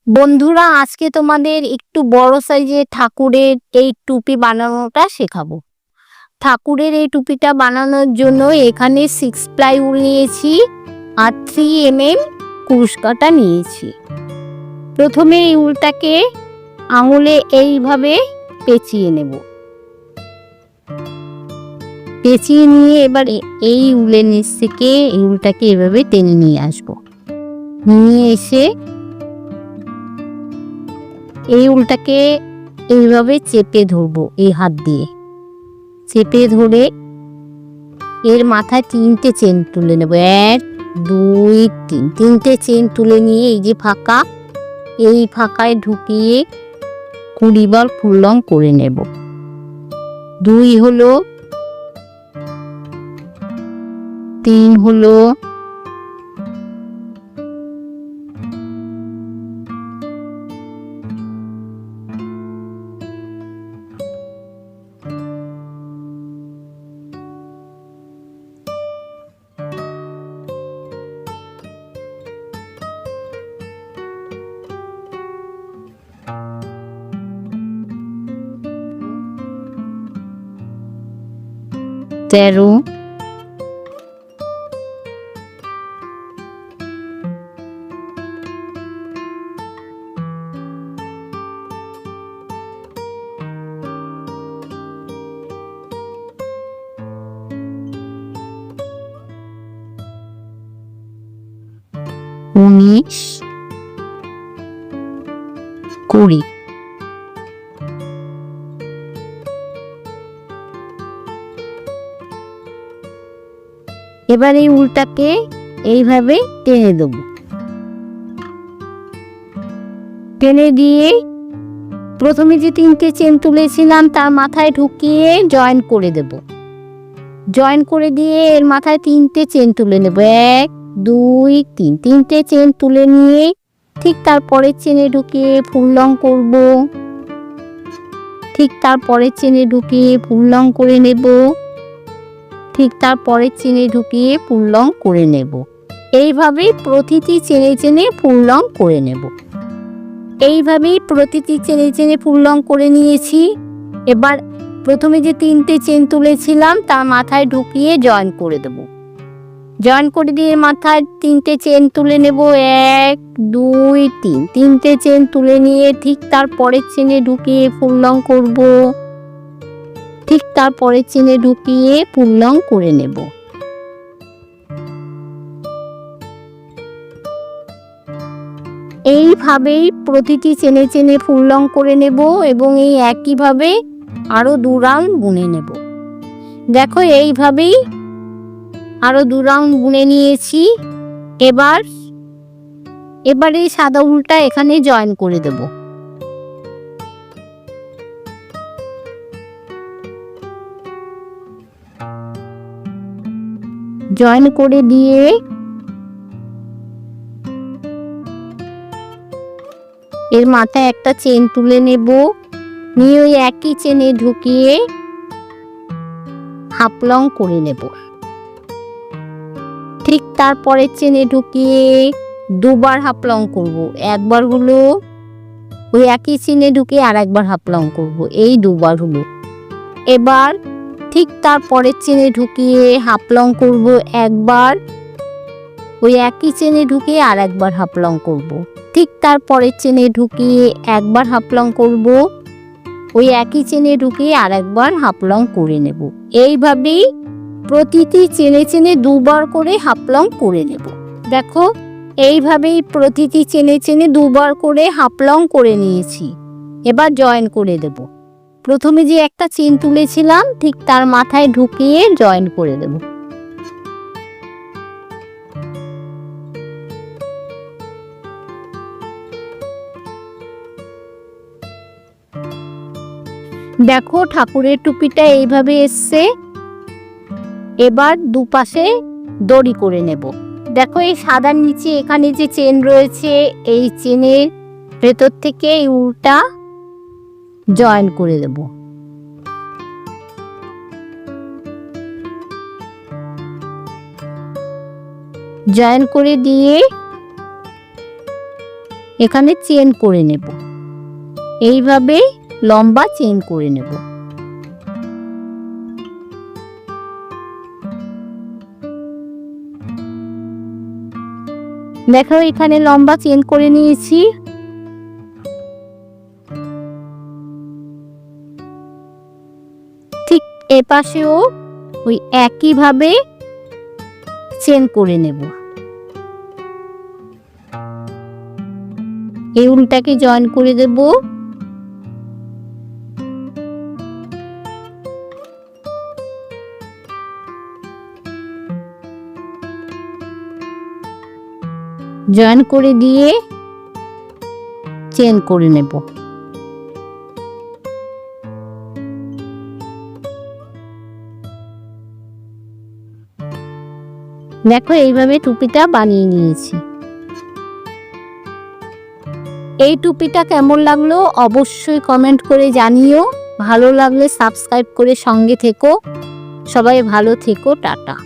বন্ধুরা, আজকে তোমাদের একটু বড় সাইজের ঠাকুরের এই টুপি বানানোটা শেখাবো। ঠাকুরের এই টুপিটা বানানোর জন্য এখানে 6 প্লাই উল নিয়েছি আর 3 mm কুরুশ কাঁটা নিয়েছি। প্রথমে এই উলটাকে আঙুলে এইভাবে পেঁচিয়ে নেব। পেঁচিয়ে নিয়ে এবার এই উলের নিচ থেকে এই উলটাকে এভাবে টেনে নিয়ে আসবো। নিয়ে এসে এই উলটাকে এইভাবে চেপে ধরবো, এই হাত দিয়ে চেপে ধরে এর মাথায় 3টে চেন তুলে নেব। 1 2 3, 3টে চেন তুলে নিয়ে এই যে ফাঁকা, এই ফাঁকায় ঢুকিয়ে 20 বার ফুল লং করে নেব। 2 হলো, 3 হলো, 13, 19, 20। এবার এই উলটাকে এইভাবে টেনে দেব। টেনে দিয়ে প্রথমে যে 3টে চেন তুলেছিলাম তার মাথায় ঢুকিয়ে জয়েন করে দেব। জয়েন করে দিয়ে এর মাথায় 3টে চেন তুলে নেব। 1 2 3, 3টে চেন তুলে নিয়ে ঠিক তারপরের চেনে ঢুকিয়ে ফুল লং করব। ঠিক তারপরের চেনে ঢুকিয়ে ফুল লং করে নেব। ঠিক তারপরের চেনে ঢুকিয়ে ফুল লং করে নেব। এইভাবেই প্রতিটি চেনে চেনে ফুল লং করে নেব। এইভাবেই প্রতিটি চেনে চেনে ফুল লং করে নিয়েছি। এবার প্রথমে যে 3টে চেন তুলেছিলাম তার মাথায় ঢুকিয়ে জয়েন করে দেব। জয়েন করে দিয়ে মাথায় 3টে চেন তুলে নেব। 1 2 3, 3টে চেন তুলে নিয়ে ঠিক তারপরের চেনে ঢুকিয়ে ফুল লং করব। ঠিক তারপরের চেনে ঢুকিয়ে ফুল লং করে নেব। এইভাবেই প্রতিটি চেনে চেনে ফুল লং করে নেব এবং এই একইভাবে আরো 2 রাউন্ড বুনে নেব। দেখো, এইভাবেই আরো 2 রাউন্ড বুনে নিয়েছি। এবার এই সাদা উলটা এখানে জয়েন করে দেব। জয়েন করে দিয়ে এর মাথায় একটা চেন তুলে নেব। নিয়ে ওই একই চেনে ঢুকিয়ে হাফ লং করে নেব। ঠিক তারপরের চেনে ঢুকিয়ে 2 বার হাফ লং করব। একবার হলো, ওই একই চেনে ঢুকিয়ে আর একবার হাফ লং করব। এই 2 বার হলো। এবার ঠিক তারপরের চেনে ঢুকিয়ে হাফ লং করব একবার, ওই একই চেনে ঢুকিয়ে আর একবার হাফ লং করব। ঠিক তারপরের চেনে ঢুকিয়ে একবার হাফ লং করব, ওই একই চেনে ঢুকিয়ে আর একবার হাফ লং করে নেব। এইভাবেই প্রতিটি চেনে চেনে 2 বার করে হাফ লং করে নেব। দেখো, এইভাবেই প্রতিটি চেনে চেনে 2 বার করে হাফ লং করে নিয়েছি। এবার জয়েন করে দেব। প্রথমে যে একটা চেন তুলেছিলাম ঠিক তার মাথায় ঢুকিয়ে জয়েন করে দেব। দেখো, ঠাকুরের টুপিটা এইভাবে এসছে। এবার দুপাশে দড়ি করে নেব। দেখো, এই সাদার নিচে এখানে যে চেন রয়েছে, এই চেনের ভেতর থেকে এই উলটা জয়েন করে দেব। জয়েন করে দিয়ে এখানে চেন করে নেব। এইভাবে লম্বা চেন করে নেব। দেখো এখানে লম্বা চেন করে নিয়েছি। ঠিক এপাশেও ওই একইভাবে চেন করে নেব। এই উলটাকে জয়েন করে দেব। জয়েন করে দিয়ে চেন করে নেব। দেখো এইভাবে টুপিটা বানিয়ে নিয়েছি। এই টুপিটা কেমন লাগলো অবশ্যই কমেন্ট করে জানিও। ভালো লাগলে সাবস্ক্রাইব করে সঙ্গে থেকো। সবাই ভালো থেকো। টাটা।